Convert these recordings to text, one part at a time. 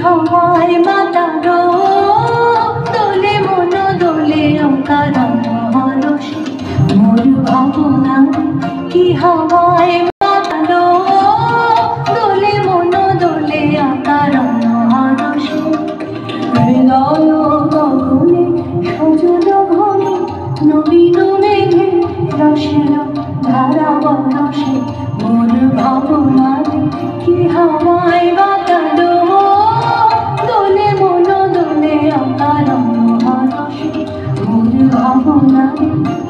हवाय मातारो दोले मन दोले अंकार हरषे मोर भावना कि हवाय मातारो दोले मन दोले अंकार हरषे हृदय गगने सजल घने नवीन मेघे रसेर धारा बरसे मोर भावना कि हवाय मातारो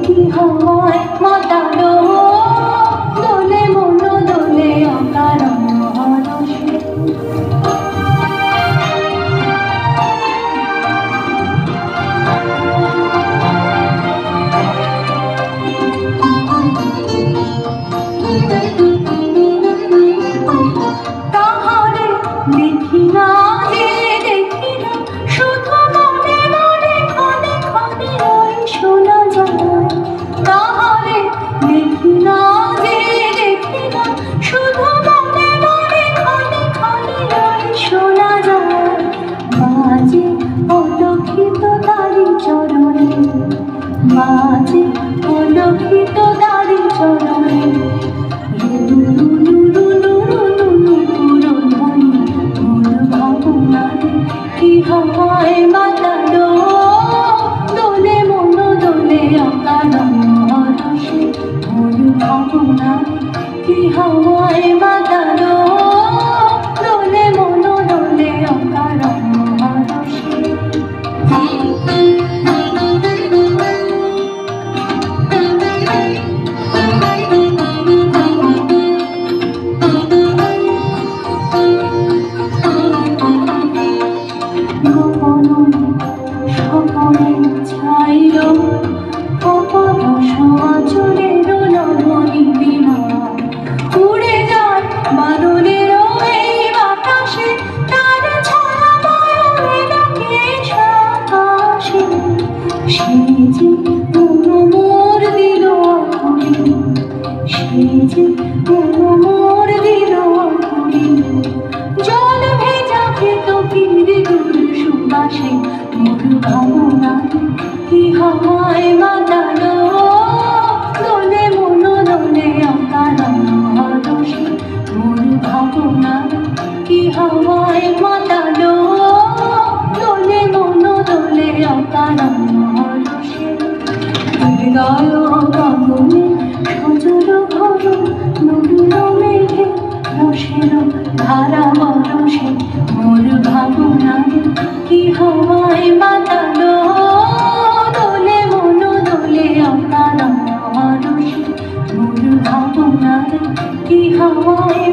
कि हवाय मातारो दोले मन दोले अंकार हरषे ताहारे देखी ना देखी ना शुधु मने मने खने खने शोना যায় তাহারে দেখি না দেখি না শুধু মনে মনে ক্ষণে ক্ষণে শোনা যায় মাঝে অলক্ষিত তারি চরণে মাঝে অলক্ষিত তারি চরণে কি হওয়ায় মাতালো দোলে মন দোলে अंकार हरषे मोर भावना कि हवाय मातारो दोले मन दोले अंकार हरषे সকলে ছাইল অপদ সচরের নবনী বিনা উড়ে যায় বাদলের এই বাতাসে তার ছড়া বয়কে সাতাশে সে যে মোর দিল আকুলি সে যে মোর দিল আকুলি জল ভেজা খেত পীর দূর সুবাসে মোর ভাবনা কি হওয়ায় মাতালো দোলে মন দোলে अंकार हरषे মোর ভাবনা কি হওয়ায় মাতালো দোলে মন দোলে अंकार हरषे হৃদয় গগনে সজল ঘন নবীন মেঘে রসের ধারা বরসে মোর ভাবনা কি হওয়ায় মাতালো দোলে মন দোলে अंकार हरषे মোর ভাবনা কি হওয়ায়